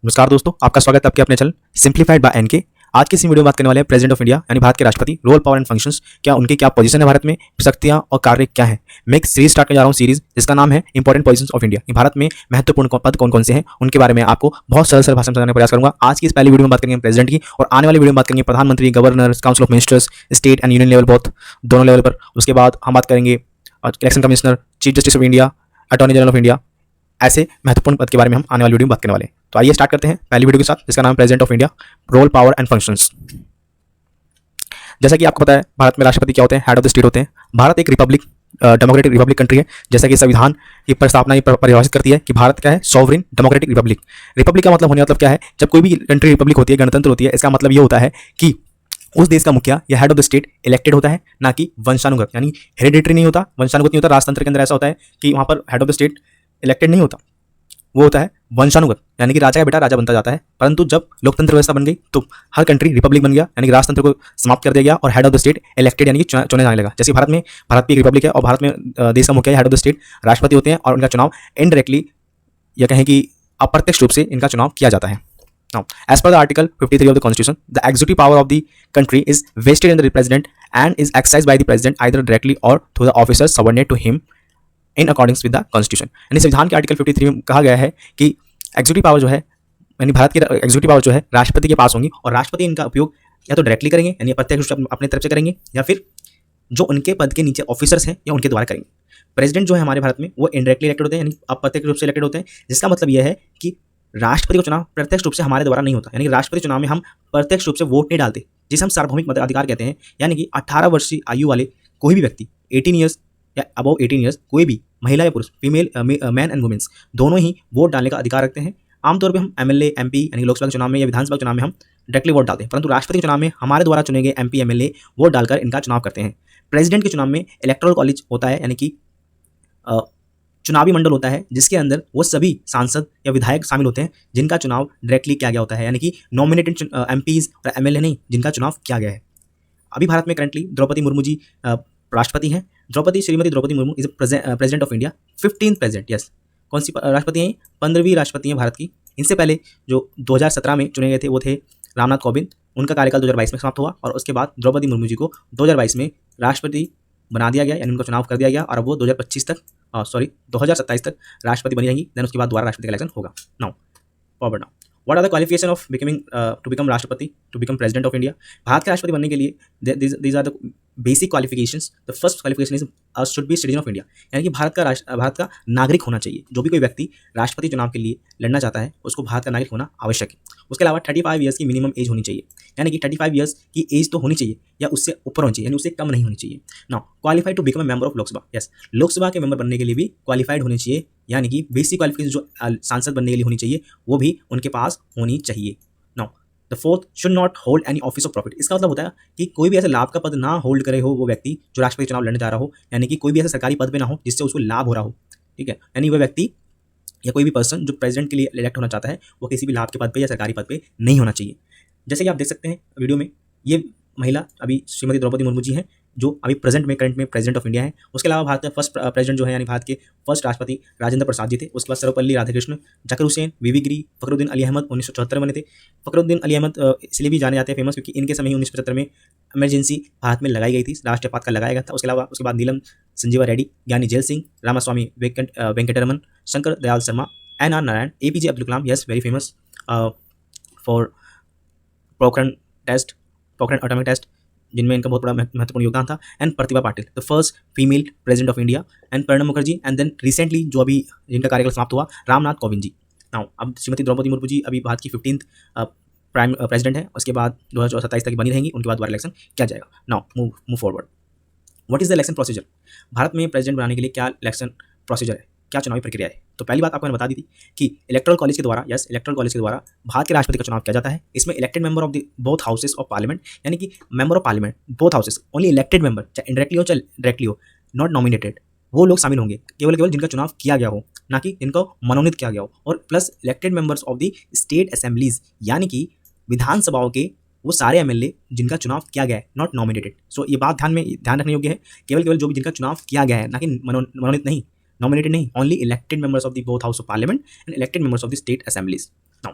नमस्कार दोस्तों, आपका स्वागत है आपके अपने चैनल सिंप्लीफाइड बाय एनके। आज की इस वीडियो में बात करने वाले हैं प्रेसिडेंट ऑफ इंडिया यानी भारत के राष्ट्रपति, रोल, पावर एंड फंक्शंस, क्या उनकी क्या पोजीशन है भारत में, शक्तियां और कार्य क्या है। मैं एक सीरीज स्टार्ट करने जा रहा हूं, सीरीज जिसका नाम है important positions of India. Bharat में महत्वपूर्ण पद कौन कौन से हैं उनके बारे में आपको बहुत सरल भाषा में समझाने का प्रयास करूंगा। आज की इस पहली वीडियो में बात करेंगे प्रेसिडेंट की, और आने वाली वीडियो में बात करेंगे प्रधानमंत्री, governor, council of ministers, state and union level, बहुत दोनों लेवल पर। उसके बाद हम बात करेंगे election commissioner, chief justice of India, attorney general of India, ऐसे महत्वपूर्ण पद के बारे में हम आने वाली वीडियो में बात करने वाले हैं। तो आइए स्टार्ट करते हैं पहली वीडियो के साथ, जिसका नाम है president of India, role, power and functions. जैसा कि आपको पता है, भारत में राष्ट्रपति क्या होते हैं, हेड ऑफ द स्टेट होते हैं। भारत एक रिपब्लिक, डेमोक्रेटिक रिपब्लिक कंट्री है। जैसा कि संविधान की प्रस्तावना ये परिभाषित करती है कि भारत क्या है, सॉवरिन डेमोक्रेटिक रिपब्लिक। रिपब्लिक का मतलब क्या है, जब कोई भी कंट्री रिपब्लिक होती है, गणतंत्र होती है, इसका मतलब ये होता है कि उस देश का मुखिया या head of the state elected होता है, ना कि वंशानुगत, यानी हेरिडेटरी नहीं होता, वंशानुगत नहीं होता। राजतंत्र के अंदर ऐसा होता है कि वहाँ पर head of the state elected नहीं होता, वो होता है वंशानुगत, यानी कि राजा का बेटा राजा बनता जाता है। परंतु जब लोकतंत्र व्यवस्था बन गई तो हर कंट्री रिपब्लिक बन गया, यानी कि राजतंत्र को समाप्त कर दिया गया और head of the state elected यानी कि चुने जाने लगा। जैसे भारत भी एक रिपब्लिक है और भारत में देश का मुखिया हेड ऑफ द स्टेट राष्ट्रपति होते हैं, और उनका चुनाव इनडायरेक्टली या कहें कि अप्रत्यक्ष रूप से इनका चुनाव किया जाता है। Now, as per the Article 53 of the Constitution, the executive power of the country is vested in the President and is exercised by the President either directly or through the officers subordinate to him in accordance with the Constitution। यानी संविधान के article 53 में कहा गया है कि executive power जो है, यानी भारत की एग्जीक्यूटिव पावर जो है राष्ट्रपति के पास होंगी, और राष्ट्रपति इनका उपयोग या तो डायरेक्टली करेंगे यानी प्रत्यक्ष रूप से अपने तरफ से करेंगे, या फिर जो उनके पद के नीचे ऑफिसर्स हैं या उनके द्वारा करेंगे। प्रेसिडेंट जो है हमारे भारत में वो इनडायरेक्टली इलेक्टेड होते हैं, यानी अप्रत्यक्ष रूप से इलेक्टेड होते हैं, जिसका मतलब यह है कि राष्ट्रपति का चुनाव प्रत्यक्ष रूप से हमारे द्वारा नहीं होता, यानी राष्ट्रपति चुनाव में हम प्रत्यक्ष रूप से वोट नहीं डालते, जिसे हम सार्वभौमिक मताधिकार कहते हैं। यानी कि 18 वर्षीय आयु वाले कोई भी व्यक्ति, 18 ईयर्स या अबव 18 ईयर्स, कोई भी महिला या पुरुष, फीमेल, मैन एंड वुमेन्स, दोनों ही वोट डालने का अधिकार रखते हैं। आमतौर पर हम एमएलए, एमपी यानी लोकसभा चुनाव में या विधानसभा चुनाव में हम डायरेक्टली वोट डालते हैं, परंतु राष्ट्रपति चुनाव में हमारे द्वारा चुने गए एमपी, एमएलए वोट डालकर इनका चुनाव करते हैं। प्रेसिडेंट के चुनाव में इलेक्टोरल कॉलेज होता है, यानी कि चुनावी मंडल होता है, जिसके अंदर वो सभी सांसद या विधायक शामिल होते हैं जिनका चुनाव डायरेक्टली किया गया होता है, यानी कि नॉमिनेटेड एमपीज और एमएलए नहीं, जिनका चुनाव किया गया है। अभी भारत में करंटली द्रौपदी मुर्मू जी राष्ट्रपति हैं। Shrimati Draupadi Murmu is president of India, 15th president. Yes, कौन सी राष्ट्रपति हैं? 15वीं राष्ट्रपति हैं भारत की। इनसे पहले जो 2017 में चुने गए थे वो थे रामनाथ कोविंद। उनका कार्यकाल 2022 में समाप्त हुआ, और उसके बाद द्रौपदी मुर्मू जी को 2022 में राष्ट्रपति बना दिया गया, यानी उनका चुनाव कर दिया गया, और अब वो 2027 तक राष्ट्रपति बनी रहेंगी। देन उसके बाद दोबारा राष्ट्रपति का इलेक्शन होगा। Now forward, now what are the qualification of to become राष्ट्रपति, to become president of India. Bharat के राष्ट्रपति बनने के लिए these are the basic qualifications. The first qualification is should be citizen of India, यानी कि भारत का नागरिक होना चाहिए। जो भी कोई व्यक्ति राष्ट्रपति चुनाव के लिए लड़ना चाहता है उसको भारत का नागरिक होना आवश्यक है। उसके अलावा 35 ईयर्स की मिनिमम एज होनी चाहिए, यानी कि 35 ईयर्स की एज तो होनी चाहिए या उससे ऊपर होनी चाहिए, यानी उससे कम नहीं होनी चाहिए। Now qualified to become a member of Lok Sabha. Yes, Lok Sabha के मेंबर बनने के लिए भी क्वालिफाइड होने चाहिए, यानी कि बेसिक क्वालिफिकेशन जो सांसद बनने के लिए होनी चाहिए वो भी उनके पास होनी चाहिए। Now the fourth, should not hold any office of profit. इसका मतलब होता है कि कोई भी ऐसा लाभ का पद ना होल्ड करे हो वो व्यक्ति जो राष्ट्रपति चुनाव लड़ने जा रहा हो, यानी कि कोई भी ऐसा सरकारी पद पे ना हो जिससे उसको लाभ हो रहा हो। ठीक है, यानी वह व्यक्ति या कोई भी पर्सन जो प्रेसिडेंट के लिए इलेक्ट होना चाहता है वो किसी भी लाभ के पद पे या सरकारी पद पे नहीं होना चाहिए। जैसे कि आप देख सकते हैं वीडियो में, ये महिला अभी श्रीमती द्रौपदी मुर्मू जी हैं, जो अभी करंट में प्रेसिडेंट ऑफ इंडिया है। उसके अलावा भारत का फर्स्ट प्रेसिडेंट जो है, यानी भारत के फर्स्ट राष्ट्रपति राजेंद्र प्रसाद जी थे। उसके बाद सर्वपल्ली राधाकृष्ण, जाकिर हुसैन, वीवी गिरी, फखरुद्दीन अली अहमद 1974 में बने थे। फखरुद्दीन अली अहमद इसलिए भी जाने जाते हैं फेमस क्योंकि इनके समय 1975 में इमरजेंसी भारत में लगाई गई थी, राष्ट्रीय आपातकाल लगाया गया था। उसके अलावा उसके बाद नीलम Sanjiva Reddy, Giani Zail Singh, Ramaswamy Venkataraman, Shankar Dayal Sharma, NR Narayan, APJ Abdul Kalam, yes very famous for Pokhran atomic test, जिनमें इनका बहुत बड़ा महत्वपूर्ण योगदान था। And Pratibha Patil, the first female president of India. And Pranab Mukherjee, and then recently जो अभी जिनका कार्यकाल समाप्त हुआ, रामनाथ कोविंद जी। नाउ अब श्रीमती द्रौपदी मुर्मू जी अभी भारत की 15th प्राइम प्रेसिडेंट है। उसके बाद 2027 तक बनी रहेंगी, उनके बाद दोबारा इलेक्शन किया जाएगा। Now move forward, what is the election procedure. Bharat में प्रेसिडेंट बनाने के लिए क्या इलेक्शन प्रोसीजर है, क्या चुनावी प्रक्रिया है। तो पहली बात आपको मैंने बता दी थी कि इलेक्टोरल कॉलेज के द्वारा भारत के राष्ट्रपति का चुनाव किया जाता है। इसमें elected member of the both houses of parliament, यानी कि member of parliament both houses, only elected member, चाहे इनडायरेक्टली हो चाहे डायरेक्टली हो, नॉट नॉमिनेटेड, वो लोग शामिल होंगे, केवल जिनका चुनाव किया गया हो, ना कि जिनको मनोनीत किया गया हो। और plus elected members of the state assemblies, यानी कि विधानसभाओं के वो सारे एमएलए जिनका चुनाव किया गया है, नॉट नॉमिनेटेड। सो ये बात ध्यान रखने योग्य है, केवल जो भी जिनका चुनाव किया गया है, ना कि मनोनीत नहीं, nominated नहीं, only elected members of the both house of parliament and elected members of the state assemblies. Now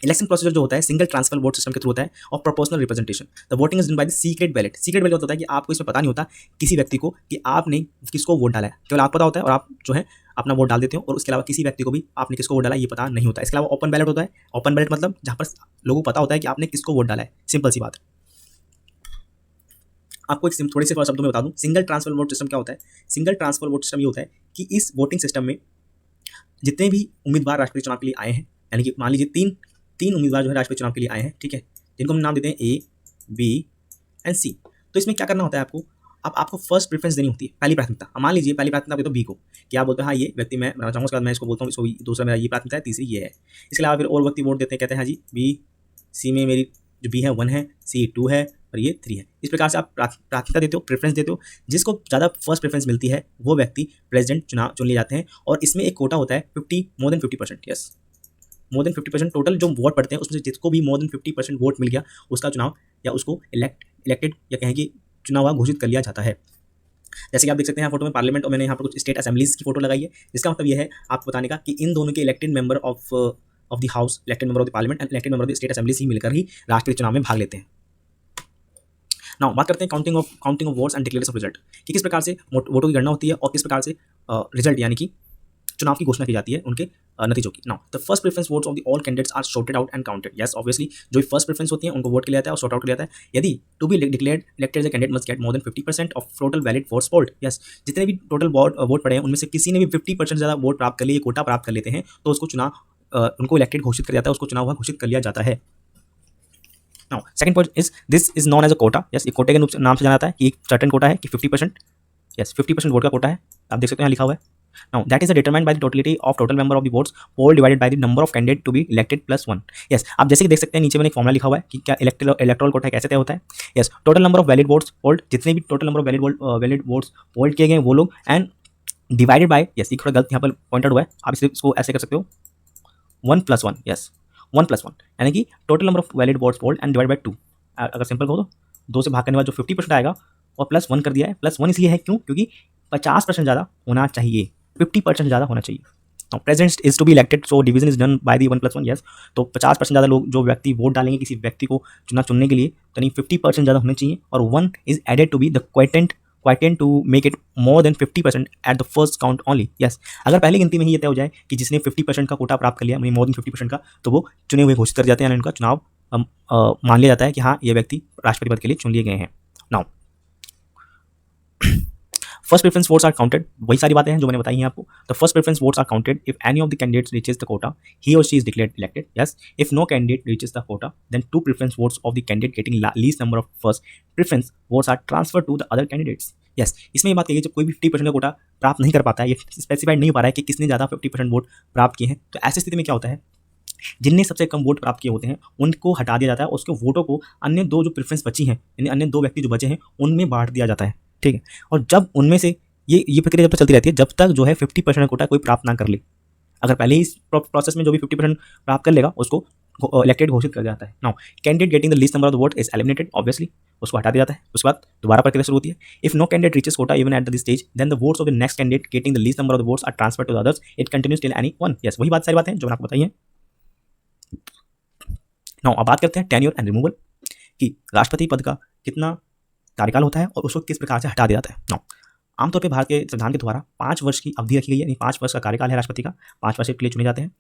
election procedure जो होता है सिंगल ट्रांसफर वोट सिस्टम के थ्रू होता है और proportional representation. The voting is done by the secret ballot. Secret ballot होता है कि आपको इसमें पता नहीं होता किसी व्यक्ति को कि आपने किसको वोट डाला है, केवल आपको पता होता है और आप जो है अपना वोट डाल देते हो, और उसके अलावा किसी व्यक्ति को भी आपने किसको वोट डाला ये पता नहीं होता। इसके अलावा ओपन बैलेट होता है। ओपन बैलेट मतलब जहाँ पर लोगों को पता होता है कि आपने किसको वोट डाला है। सिंपल सी बात है। आपको एक थोड़े से शब्दों में बता दूं, सिंगल ट्रांसफर वोट सिस्टम क्या होता है। सिंगल ट्रांसफर वोट सिस्टम ये होता है कि इस वोटिंग सिस्टम में जितने भी उम्मीदवार राष्ट्रपति चुनाव के लिए आए हैं, यानी कि मान लीजिए तीन उम्मीदवार जो है राष्ट्रपति चुनाव के लिए आए हैं, ठीक है, जिनको हम नाम देते हैं ए, बी एंड सी। तो इसमें क्या करना होता है आपको, अब आपको फर्स्ट प्रेफरेंस देनी होती है, पहली प्राथमिकता। मान लीजिए पहली प्राथमिकता दे दो बी को, क्या बोलते हैं, हाँ ये व्यक्ति मैं चाहूँगा, उसके बाद मैं इसको बोलता हूँ, इसको दूसरा मेरा ये प्राथमिकता है, तीसरी ये है। इसके अलावा फिर और व्यक्ति वोट देते हैं, कहते हैं हाँ जी बी, सी में मेरी जो बी है 1 है, सी 2 है और ये 3 है। इस प्रकार से आप प्राथमिकता देते हो, प्रेफरेंस देते हो। जिसको ज़्यादा फर्स्ट प्रेफरेंस मिलती है वो व्यक्ति प्रेसिडेंट चुन लिए जाते हैं। और इसमें एक कोटा होता है 50, मोर देन 50%, यस, मोर देन 50% टोटल जो वोट पड़ते हैं उसमें से जिसको भी मोर देन 50% वोट मिल गया उसका चुनाव या उसको इलेक्टेड या कहें कि चुनाव हुआ घोषित कर लिया जाता है। जैसे कि आप देख सकते हैं फोटो में पार्लियामेंट, और मैंने यहाँ पर कुछ स्टेट असेंबलीज की फोटो लगाई है, जिसका मतलब ये है आपको बताने का कि इन दोनों के elected member of the house, elected member of the parliament and elected member of the state assemblies ही मिलकर ही राष्ट्रीय चुनाव में भाग लेते हैं। नाउ बात करते हैं counting of votes and declaration of result, कि किस प्रकार से वोटों की गणना होती है और किस प्रकार से रिजल्ट यानी कि चुनाव की घोषणा की जाती है उनके नतीजों की। Now the first preference votes of the all candidates are sorted out and counted. Yes obviously जो फर्स्ट प्रेफरेंस होती है उनको वोट के लिए जाता है और सॉर्ट आउट किया जाता है। यदि to be declared elected the candidate must get more than 50% of total valid votes polled. Yes, जितने भी टोटल वोट पड़े हैं उनमें से किसी ने भी 50% ज़्यादा वोट प्राप्त कर लिए, कोटा प्राप्त कर लेते हैं, तो उसको उनको इलेक्टेड घोषित कर जाता है, उसको चुनाव हुआ घोषित कर लिया जाता है। Now second point is this is known as a quota. Yes, एक कोटे के नाम से जाना जाता है कि एक सर्टेन कोटा है कि 50%, यस 50% वोट का कोटा है, आप देख सकते हैं यहाँ लिखा हुआ है। Now that is determined by the totality of total member of the votes poll divided by the number of candidate to be elected plus 1. Yes, आप जैसे कि देख सकते हैं नीचे मैंने एक फॉर्मूला लिखा हुआ है कि क्या इलेक्टोरल कोटा कैसे तय होता है। Yes, total number of valid votes polled, जितने भी total number of valid votes polled किए गए वो लोग, एंड डिवाइडेड बाय, यस ये थोड़ा गलत यहाँ पर पॉइंटेड हुआ है, आप इसको ऐसे कर सकते हो 1 + 1, यस 1 + 1, यानी कि total number of valid votes polled and divide by 2। अगर सिंपल कहो तो 2 से भाग करने वाला जो 50% आएगा और +1 कर दिया है। +1 इसलिए है क्योंकि 50% ज़्यादा होना चाहिए, 50% ज़्यादा होना चाहिए। President is to be elected, so division is done by the 1 + 1। Yes, तो 50% ज़्यादा लोग जो व्यक्ति वोट डालेंगे किसी व्यक्ति को चुनने के लिए, तो नहीं 50% ज़्यादा होने चाहिए, और 1 is added to be the quotient to make it more than 50% at the first count only. Yes, अगर पहली गिनती में ही ये तय हो जाए कि जिसने 50% का कोटा प्राप्त कर लिया, मोर देन 50% का, तो वो चुने हुए घोषित कर जाते हैं, उनका चुनाव मान लिया जाता है कि हाँ ये व्यक्ति राष्ट्रपति पद के लिए चुन लिए गए हैं। Now first preference votes are counted, वही सारी बातें हैं जो मैंने बताई हैं आपको। The first preference votes are counted if any of the candidates reaches the quota, he और she is declared elected. Yes, if no candidate reaches the quota, then 2 preference votes of the candidate getting least number of first preference votes are transfer to the other candidates. Yes, इसमें ये बात कही जब कोई भी 50% का कोटा प्राप्त नहीं कर पाता है, ये स्पेसिफाइड नहीं हो पा रहा है कि किसने ज़्यादा 50% वोट प्राप्त किए हैं, तो ऐसी स्थिति में क्या होता है, जिनने सबसे कम वोट प्राप्त किए होते हैं उनको हटा दिया जाता है, उसके वोटों को अन्य 2 जो प्रेफरेंस बची हैं, यानी अन्य 2 व्यक्ति जो बचे हैं उनमें बांट दिया जाता है। ठीक है, और जब उनमें से ये प्रक्रिया जब तक चलती रहती है जब तक जो है 50% कोटा कोई प्राप्त ना कर ले। अगर पहले ही इस प्रोसेस में जो भी 50% प्राप्त कर लेगा उसको इलेक्टेड घोषित कर जाता है। Now candidate getting the least number of the vote is eliminated, obviously उसको हटा दिया जाता है। उसके बाद दोबारा प्रक्रिया शुरू होती है। If no candidate reaches quota even at this stage, then the votes of the next candidate getting the least number of the votes are transferred to the others, it continues till any one. Yes, वही सारी बातें जो मैंने आपको बताई हैं। Now अब बात करते हैं टेन्योर एंड रिमूवल, कि राष्ट्रपति पद का कितना कार्यकाल होता है और उसको किस प्रकार से हटा दिया जाता है। नाउ आमतौर पे भारत के संविधान के द्वारा 5 वर्ष की अवधि रखी गई है, यानी 5 वर्ष का कार्यकाल है राष्ट्रपति का, 5 वर्ष के लिए चुने जाते हैं।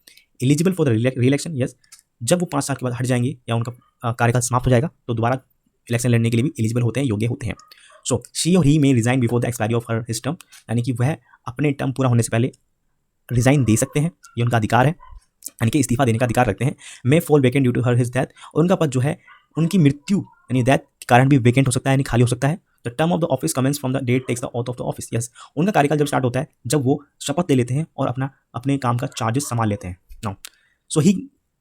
एलिजिबल फॉर द रीइलेक्शन, यस, जब वो 5 साल के बाद हट जाएंगे या उनका कार्यकाल समाप्त हो जाएगा तो दोबारा इलेक्शन लड़ने के लिए भी एलिजिबल होते हैं, योग्य होते हैं। सो शी और ही में resign before the expiry of her his term, यानी कि वह अपने टर्म पूरा होने से पहले रिजाइन दे सकते हैं, ये उनका अधिकार है, यानी कि इस्तीफा देने का अधिकार रखते हैं। May fall vacant due to her his death, और उनका पद जो है उनकी मृत्यु यानी डेथ के कारण भी वेकेंट हो सकता है, यानी खाली हो सकता है। The term of the office commences from the date takes the oath of the office. Yes, उनका कार्यकाल जब स्टार्ट होता है जब वो शपथ ले लेते हैं और अपने काम का चार्जेस संभाल लेते हैं। Now so he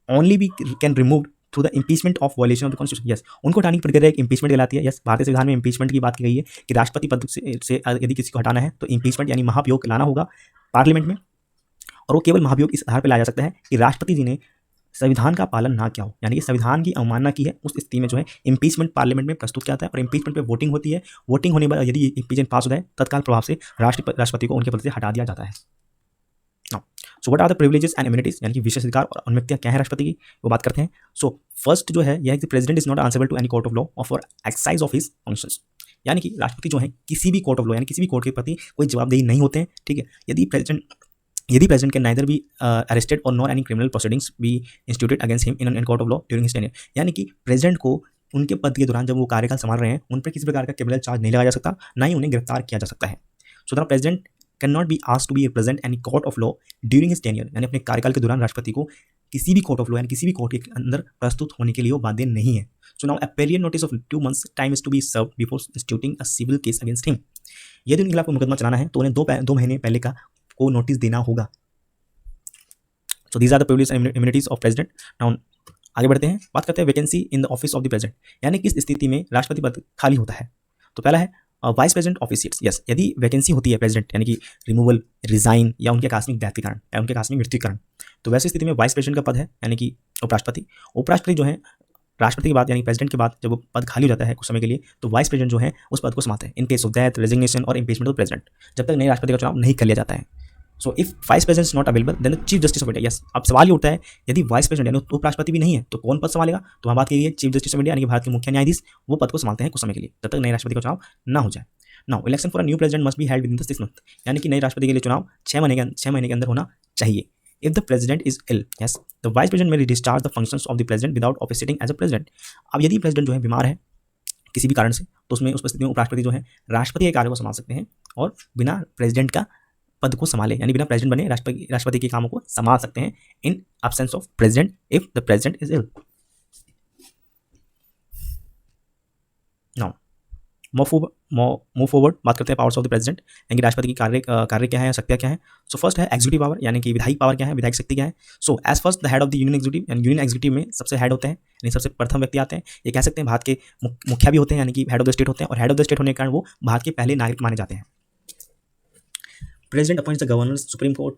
only be can remove through the impeachment of violation of the constitution. Yes, उनको हटाने की प्रक्रिया एक इम्पीचमेंट कहलाती है। यस, भारतीय संविधान में इम्पीचमेंट की बात की गई है कि राष्ट्रपति पद से यदि किसी को हटाना है तो इम्पीचमेंट यानी महाभियोग लाना होगा पार्लियामेंट में, और वो केवल महाभियोग इस आधार पर लाया जा सकता है कि राष्ट्रपति जी ने संविधान का पालन ना किया हो, यानी कि संविधान की अवमानना की है, उस स्थिति में जो है इम्पीचमेंट पार्लियामेंट में प्रस्तुत किया जाता है और इम्पीचमेंट पे वोटिंग होती है। वोटिंग होने के बाद यदि इम्पीचमेंट पास हो जाए तत्काल प्रभाव से राष्ट्रपति को उनके पद से हटा दिया जाता है। So what are the privileges and immunities, यानी कि विशेष अधिकार और अनुमतियां क्या है राष्ट्रपति की, वो बात करते हैं। सो फर्स्ट जो है यह है कि president is not answerable to any court of law और for exercise of his functions, यानी कि राष्ट्रपति जो है किसी भी कोर्ट ऑफ लॉ यानी किसी भी कोर्ट के प्रति कोई जवाबदेही नहीं होते हैं, ठीक है। यदि president can neither be arrested और nor any criminal proceedings be instituted against him in court of law during his tenure, यानी कि प्रेसिडेंट को उनके पद के दौरान जब वो कार्यकाल संभाल रहे हैं उन पर किसी प्रकार का क्रिमिनल चार्ज नहीं लगाया जा सकता, ना ही उन्हें गिरफ्तार किया जा सकता है। So the president can not be asked to be present any court of law during his tenure, यानी अपने कार्यकाल के दौरान राष्ट्रपति को किसी भी कोर्ट ऑफ लॉ यानी किसी भी कोर्ट के अंदर प्रस्तुत होने के लिए वो बाध्य नहीं है। So now a prior notice of 2 months time is to be serve before instituting a civil case against him, यदि उनके खिलाफ मुकदमा चलाना है तो उन्हें 2 महीने पहले का को नोटिस देना होगा। So these are the privileges and immunities of president. Now आगे बढ़ते हैं, बात करते हैं vacancy in the office of the president, यानी किस स्थिति में राष्ट्रपति पद खाली होता है। तो पहला है vice president office seats, yes, यदि वैकेंसी होती है प्रेसिडेंट यानी कि रिमूवल, रिजाइन या उनके आकस्मिक डेथ के कारण या उनके आकस्मिक मृत्यु के कारण, तो वैसी स्थिति में वाइस प्रेसिडेंट का पद है यानी कि उपराष्ट्रपति जो है राष्ट्रपति के बाद यानी प्रेसिडेंट के बाद जब वो पद खाली हो जाता है कुछ समय के लिए तो वाइस प्रेसिडेंट जो है उस पद को संभालते हैं in case of death, resignation और इम्पीचमेंट ऑफ प्रेसिडेंट, जब तक नए राष्ट्रपति का चुनाव नहीं कर लिया जाता है। So if vice president is not available then the chief justice of India, yes, अब सवाल ये उठता है यदि वाइस प्रेसिडेंट यानी उपराष्ट्रपति भी नहीं है तो कौन पद संभालेगा, तो हम बात करिए चीफ जस्टिस ऑफ इंडिया यानी कि भारत के मुख्य न्यायाधीश वो पद को संभालते हैं कुछ समय के लिए जब तक नए राष्ट्रपति का चुनाव ना हो जाए। Now election for a new president must be held with in the 6 months, यानी कि नए राष्ट्रपति के लिए चुनाव 6 महीने के अंदर होना चाहिए। If the president is ill, yes, the vice president may discharge the functions of the president without officiating as a president. अब यदि प्रेसिडेंट जो है बीमार है किसी भी कारण से तो उसमें उस परिस्थिति में उपराष्ट्रपति जो है राष्ट्रपति के कार्य को संभाल सकते हैं और बिना प्रेसिडेंट का पद को संभाले यानी बिना प्रेसिडेंट बने राष्ट्रपति के कामों को संभाल सकते हैं in absence of president if the president is ill. Now move forward, बात करते हैं पावर्स ऑफ द प्रेसिडेंट यानी कि राष्ट्रपति की कार्य क्या है, शक्तियाँ क्या है। सो फर्स्ट है एग्जीक्यूटिव पावर यानी कि विधायक पावर क्या है, विधायक शक्ति क्या है। So as first the head of the union executive, यानी यूनियन एग्जीक्यूटिव में सबसे हेड होते हैं यानी सबसे प्रथम व्यक्ति आते हैं, ये कह सकते हैं भारत के मुखिया भी होते हैं यानी कि हेड ऑफ द स्टेट होते हैं और हेड ऑफ द स्टेट होने के कारण वो भारत के पहले नागरिक माने जाते हैं। President appoints the governors,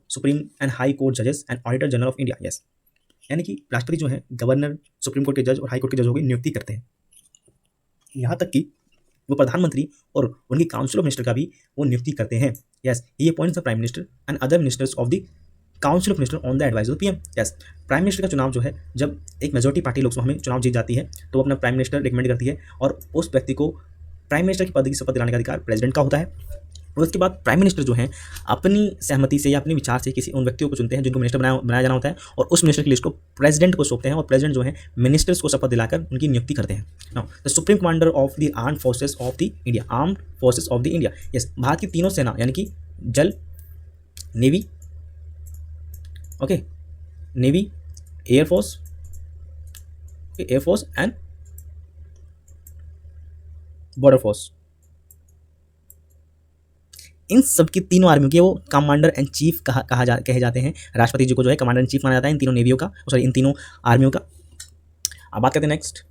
supreme and high court जजेस and auditor general of India, yes, यानी कि राष्ट्रपति जो है गवर्नर, सुप्रीम कोर्ट के जज और हाई कोर्ट के जजों की नियुक्ति करते हैं, यहाँ तक कि वो प्रधानमंत्री और उनकी काउंसिल ऑफ मिनिस्टर का भी वो नियुक्ति करते हैं। Yes, he appoints the prime minister and other ministers of the council of minister on the advice of PM. Yes, prime minister का चुनाव जो है जब एक मेजोरिटी पार्टी लोकसभा में चुनाव जीत जाती है तो वो अपना प्राइम मिनिस्टर रिकमेंड करती है और उस व्यक्ति को प्राइम मिनिस्टर के पद की शपथ दिलाने का अधिकार प्रेसिडेंट का होता है। और उसके बाद प्राइम मिनिस्टर जो है अपनी सहमति से या अपने विचार से किसी उन व्यक्तियों को चुनते हैं जिनको मिनिस्टर बनाया जाना होता है और उस मिनिस्टर की लिस्ट को प्रेसिडेंट को सौंपते हैं और प्रेसिडेंट जो है मिनिस्टर्स को शपथ दिलाकर उनकी नियुक्ति करते हैं। Now the supreme commander of the armed forces of the India, armed forces of the India, yes, भारत की तीनों सेना यानी कि जल, navy, okay, navy, air force and border force, इन सब की तीनों आर्मियों के वो कमांडर एंड चीफ कहे जाते हैं। राष्ट्रपति जी को जो है कमांडर एंड चीफ माना जाता है इन तीनों नेवियों का, सॉरी इन तीनों आर्मियों का। अब बात करते हैं नेक्स्ट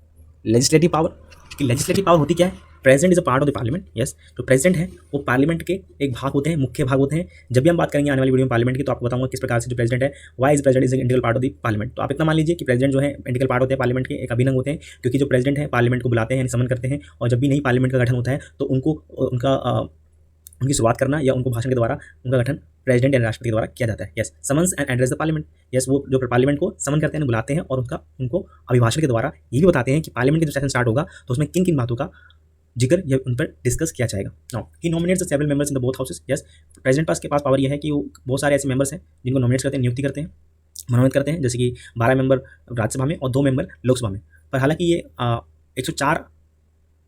लेजिस्लेटिव पावर कि लेजिस्लेटिव पावर होती क्या है। President is a part of the parliament, yes, जो प्रेसिडेंट है वो पार्लियामेंट के एक भाग होते हैं, मुख्य भाग होते हैं। जब भी हम बात करेंगे आने वाली वीडियो में पार्लियामेंट की तो आपको बताऊंगा किस प्रकार से जो प्रेसिडेंट है why is president is integral part of the parliament. तो आप इतना मान लीजिए कि प्रेसिडेंट जो है इंटीग्रल पार्ट होते हैं पार्लियामेंट के, एक अभिन्न होते हैं, क्योंकि जो प्रेसिडेंट है पार्लियामेंट को बुलाते हैं यानी समन करते हैं और जब भी नई पार्लियामेंट का गठन होता है तो उनकी शुरुआत करना या उनको भाषण के द्वारा उनका गठन प्रेसिडेंट या राष्ट्रपति के द्वारा किया जाता है। Yes, summons and address the parliament, yes, वो जो पार्लियामेंट को समन करते हैं, बुलाते हैं और उनको अभिभाषण के द्वारा ये भी बताते हैं कि पार्लियामेंट का जो सेशन स्टार्ट होगा तो उसमें किन किन बातों का जिक्र या उन पर डिस्कस किया जाएगा। Now he nominates the several members in the both houses, yes, president के पास पावर यह है कि वो बहुत सारे ऐसे मेंबर्स हैं जिनको नॉमिनेट करते हैं, नियुक्ति करते हैं, मनोनीत करते हैं, जैसे कि 12 मेंबर राज्यसभा में और 2 मेंबर लोकसभा में। पर हालांकि ये 104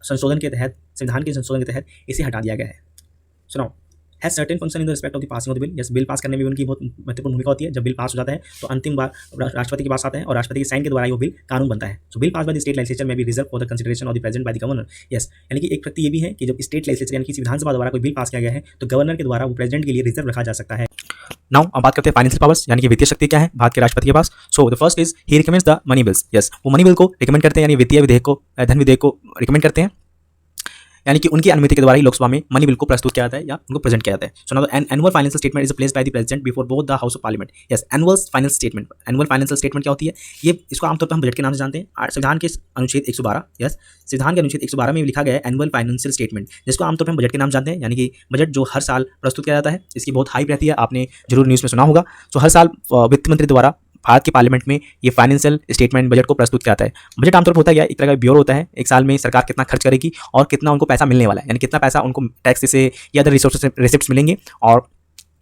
संशोधन के तहत, संविधान के संशोधन के तहत इसे हटा दिया गया है। सुनाओ has certain function in the respect of the passing of the bill, yes, bill pass करने में भी उनकी बहुत महत्वपूर्ण भूमिका होती है। जब बिल पास हो जाता है तो अंतिम बार राष्ट्रपति के पास आता है और राष्ट्रपति के साइन के द्वारा वो बिल कानून बनता है। So bill pass by the state legislature may be reserve for the consideration of the president by the governor, yes, यानी कि एक प्रति ये भी है कि जब स्टेट लेजिस्लेचर यानी कि विधानसभा द्वारा कोई बिल पास किया गया है तो गवर्नर के द्वारा वो प्रेसिडेंट के लिए रिजर्व रखा जा सकता है। नाउ अब बात करते हैं फाइनेंशियल पावर्स यानी कि वित्तीय शक्ति क्या है भारत के राष्ट्रपति के पास। So the first is he recommends the money bills, yes, वो मनी बिल को रिकमेंड करते हैं यानी वित्तीय विधेयक को, धन विधेयक को रिकमेंड करते हैं। यानी कि उनकी अनुमति के द्वारा ही लोकसभा में मनी बिल को प्रस्तुत किया जाता है या उनको प्रेजेंट किया जाता है। So now the annual financial statement is placed by the president before both the house of parliament. Yes, annual financial statement. Annual financial statement क्या होती है? ये इसको आमतौर पर हम बजट के नाम से जानते हैं। संविधान के अनुच्छेद 112, यस, संविधान के अनुच्छेद 112 में लिखा गया है एनुअल फाइनेंशियल स्टेटमेंट, जिसको आमतौर पर हम बजट के नाम जानते हैं। यानी कि बजट जो हर साल प्रस्तुत किया जाता है, इसकी बहुत हाइप रहती है, आपने जरूर न्यूज़ में सुना होगा। सो हर साल वित्त मंत्री द्वारा भारत के पार्लियामेंट में ये फाइनेंशियल स्टेटमेंट बजट को प्रस्तुत किया जाता है। बजट आमतौर पर होता है एक तरह का ब्यूरो होता है, एक साल में सरकार कितना खर्च करेगी और कितना उनको पैसा मिलने वाला है, यानी कितना पैसा उनको टैक्स से या अदर रिसोर्सेज रिसिप्ट्स मिलेंगे और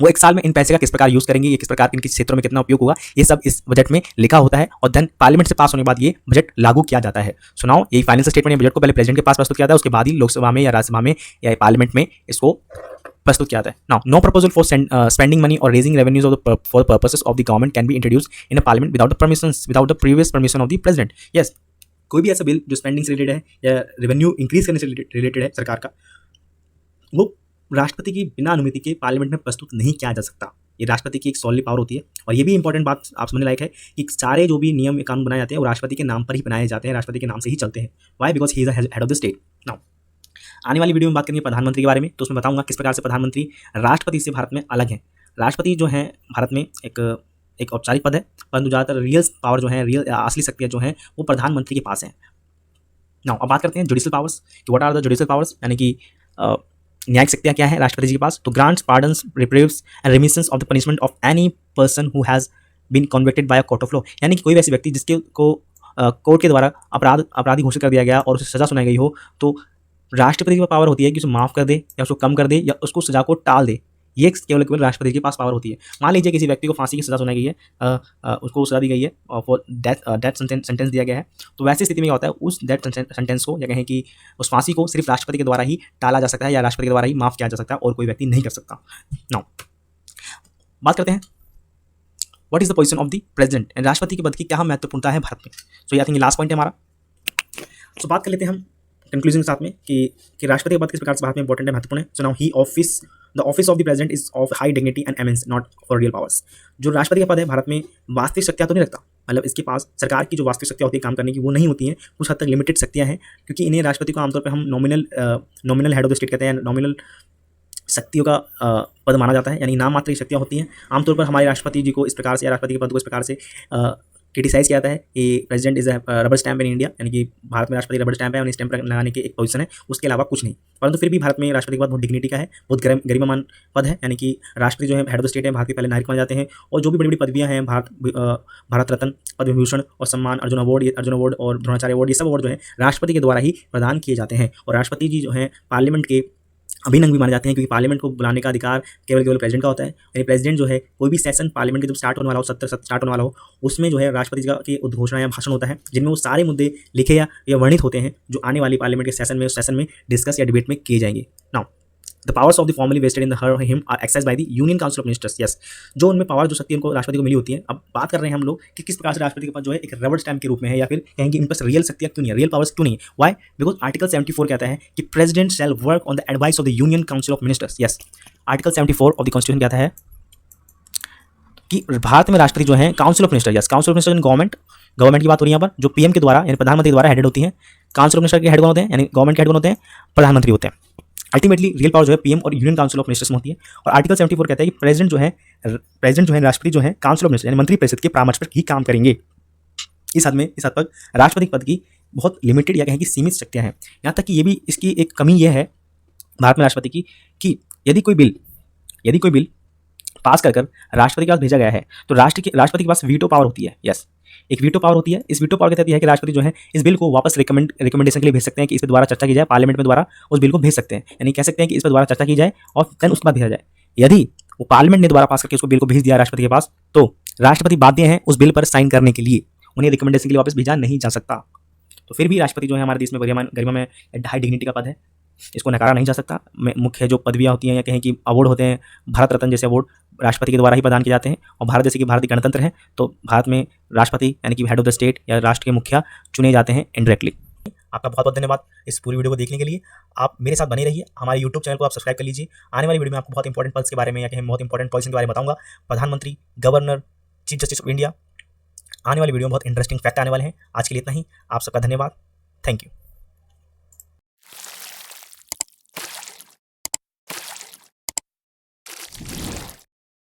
वो एक साल में इन पैसे का किस प्रकार यूज़ करेंगे, ये किस प्रकार इनके क्षेत्रों में कितना उपयोग होगा, ये सब इस बजट में लिखा होता है और देन पार्लियामेंट से पास होने के बाद ये बजट लागू किया जाता है। सुनाओ, ये फाइनेंशियल स्टेटमेंट बजट को पहले प्रेसिडेंट के पास प्रस्तुत किया जाता है, उसके बाद ही लोकसभा में या राज्यसभा में या पार्लियामेंट में इसको प्रस्तुत किया जाता है। Now no proposal for spending money और raising revenues for purposes of the government can be introduced in a parliament without the previous permission of the president. Yes, कोई भी ऐसा बिल जो स्पेंडिंग से रिलेटेड है या रेवेन्यू इंक्रीज करने से रिलेटेड है सरकार का, वो राष्ट्रपति की बिना अनुमति के पार्लियामेंट में प्रस्तुत नहीं किया जा सकता। ये राष्ट्रपति की एक सॉलिड पावर होती है। और ये भी इंपॉर्टेंट बात आप समझने लायक है कि सारे जो भी नियम कानून बनाए जाते हैं वो राष्ट्रपति के नाम पर ही बनाए जाते हैं, राष्ट्रपति के नाम से ही चलते हैं। Why? Because he is the head of the state. Now आने वाली वीडियो में बात करेंगे प्रधानमंत्री के बारे में, तो उसमें बताऊंगा किस प्रकार से प्रधानमंत्री राष्ट्रपति से भारत में अलग है। राष्ट्रपति जो है भारत में एक औपचारिक पद है, परंतु ज़्यादातर रियल पावर जो है, रियल असली शक्तियाँ जो हैं वो प्रधानमंत्री के पास हैं। नाउ अब बात करते हैं जुडिशल पावर्स कि what are the judicial powers, यानी कि न्यायिक शक्तियाँ क्या है राष्ट्रपति जी के पास। तो grants, pardons, reprieves and remissions of the punishment of any person who has been convicted by a court of law, यानी कि कोई वैसे व्यक्ति जिसके को कोर्ट के द्वारा अपराधी घोषित कर दिया गया और उसे सजा सुनाई गई हो, तो राष्ट्रपति की पावर होती है कि उसे माफ़ कर दे या उसको कम कर दे या उसको सजा को टाल दे। ये केवल राष्ट्रपति के पास पावर होती है। मान लीजिए किसी व्यक्ति को फांसी की सजा सुनाई गई है, उसको सजा दी गई है और फॉर डेथ सेंटेंस दिया गया है, तो वैसी स्थिति में क्या होता है, उस डेथ सेंटेंस को या कहें कि उस फांसी को सिर्फ राष्ट्रपति के द्वारा ही टाला जा सकता है या राष्ट्रपति के द्वारा ही माफ़ किया जा सकता है और कोई व्यक्ति नहीं कर सकता। नाउ बात करते हैं what is the position of the president, राष्ट्रपति के पद की क्या महत्वपूर्णता है भारत में। सो आई थिंक लास्ट पॉइंट है हमारा। सो बात कर लेते हैं हम कंक्लूजन के साथ में कि राष्ट्रपति के पद किस प्रकार से भारत में इंपॉर्टेंट है, महत्वपूर्ण है। So now the office of the president is of high dignity and eminence, not for real powers. जो राष्ट्रपति का पद है भारत में वास्तविक शक्तियाँ तो नहीं रखता, मतलब इसके पास सरकार की जो वास्तविक शक्तियाँ होती है काम करने की वो नहीं होती हैं, कुछ हद तक लिमिटेड शक्तियाँ हैं, क्योंकि इन्हें राष्ट्रपति को आमतौर पर हम nominal head of the state कहते हैं, नॉमिनल शक्तियों का पद माना जाता है, यानी नाम मात्र की शक्तियाँ होती हैं। आमतौर पर हमारे राष्ट्रपति जी को इस प्रकार से या राष्ट्रपति के पद को इस प्रकार से क्रिटिसाइज किया जाता है कि president is rubber stamp in India, यानी कि भारत में राष्ट्रपति रबर स्टैम्प है और स्टैम्प लगाने की एक पोजीशन है, उसके अलावा कुछ नहीं। परंतु फिर भी भारत में राष्ट्रपति के पद बहुत डिग्निटी का है, बहुत गरिमामान पद है, यानी कि राष्ट्रपति जो है हेड ऑफ द स्टेट है, भारत के पहले नागरिक माने जाते हैं। और जो भी बड़ी बड़ी पदवियाँ हैं, भारत रत्न, पद्म विभूषण और सम्मान, अर्जुन अवार्ड और द्रोणाचार्य अवार्ड, ये सब अवार्ड जो है राष्ट्रपति के द्वारा ही प्रदान किए जाते हैं। और राष्ट्रपति जी जो है पार्लियामेंट के अभिनंग भी माने जाते हैं, क्योंकि पार्लियामेंट को बुलाने का अधिकार केवल प्रेसिडेंट का होता है। यानी प्रेसिडेंट जो है कोई भी सेशन पार्लियामेंट के जब स्टार्ट होने वाला हो, सत्र स्टार्ट होने वाला हो, उसमें जो है राष्ट्रपति की उद्घोषणा या भाषण होता है, जिनमें वो सारे मुद्दे लिखे या वर्णित होते हैं जो आने वाली पार्लियामेंट के सेशन में डिस्कस या डिबेट में किए जाएंगे। Now the powers of the formally vested in him are exercised by the union council of ministers. Yes, जो उनमें पावर जो शक्ति उनको राष्ट्रपति को मिली होती है। अब बात कर रहे हैं हम लोग कि किस प्रकार से राष्ट्रपति के पास जो है एक रबर स्टैम्प के रूप में है, या फिर कहेंगे इन पास रियल शक्तियाँ क्यों नहीं है, रियल पावर्स क्यों नहीं है। वाई? बिकॉज आर्टिकल 74 कहता है कि president shell work on the advice of the union council of ministers. Yes, article 74 of the constitution कहता है कि भारत में राष्ट्रपति जो है council of minister, yes, council of minister government की बात हो रही है यहाँ पर, जो पीएम के द्वारा यानी प्रधानमंत्री द्वारा हेडेड होती है। काउंसिल ऑफ मिनिस्टर के हेड कौन होते हैं, यानी गवर्नमेंट के हेड कौन होते हैं, प्रधानमंत्री होते हैं। अल्टीमेटली रियल पावर जो है पीएम और यूनियन काउंसिल ऑफ मिनिस्टर्स में होती है। और आर्टिकल 74 कहता है कि प्रेसिडेंट जो है राष्ट्रपति जो है काउंसिल ऑफ मिनिस्टर यानी मंत्री परिषद के परामर्श पर ही काम करेंगे। इस हद तक राष्ट्रपति पद की बहुत लिमिटेड या कहें कि सीमित शक्तियाँ हैं। यहाँ तक कि ये भी इसकी एक कमी यह है भारत में राष्ट्रपति की कि यदि कोई बिल पास कर राष्ट्रपति के पास भेजा गया है तो राष्ट्रपति के पास वीटो पावर होती है। यस, एक वीटो पावर होती है। इस वीटो पावर के तहत यह है कि राष्ट्रपति जो है इस बिल को वापस रिकमेंडेशन के लिए भेज सकते हैं कि इस पर दोबारा चर्चा की जाए, पार्लियामेंट में दोबारा उस बिल को भेज सकते हैं, यानी कह सकते हैं कि इस पर दोबारा चर्चा की जाए और देन उसके बाद भेजा जाए। यदि वो पार्लियामेंट ने दोबारा पास करके उसको बिल को भेज दिया राष्ट्रपति के पास, तो राष्ट्रपति बाध्य हैं उस बिल पर साइन करने के लिए, उन्हें रिकमेंडेशन के लिए वापस भेजा नहीं जा सकता। तो फिर भी राष्ट्रपति जो है हमारे देश में गरिमा में हाई डिग्निटी का पद है, इसको नकारा नहीं जा सकता। मुख्य जो पदवियाँ होती हैं या कहें कि अवार्ड होते हैं, भारत रत्न जैसे अवार्ड राष्ट्रपति के द्वारा ही प्रदान किए जाते हैं। और भारत जैसे कि भारतीय गणतंत्र है, तो भारत में राष्ट्रपति यानी कि हेड ऑफ द स्टेट या राष्ट्र के मुखिया चुने जाते हैं इनडायरेक्टली। आपका बहुत बहुत धन्यवाद इस पूरी वीडियो को देखने के लिए। आप मेरे साथ बने रहिए, हमारे यूट्यूब चैनल को आप सब्सक्राइब कर लीजिए। आने वाली वीडियो में आपको बहुत इंपॉर्टेंट पल्स के बारे में या कहें बहुत इंपॉर्टेंट पॉलिसी के बारे में बताऊंगा, प्रधानमंत्री, governor, chief justice of India. आने वाली वीडियो में बहुत इंटरेस्टिंग फैक्ट आने वाले हैं। आज के लिए इतना ही, आप सबका धन्यवाद, थैंक यू।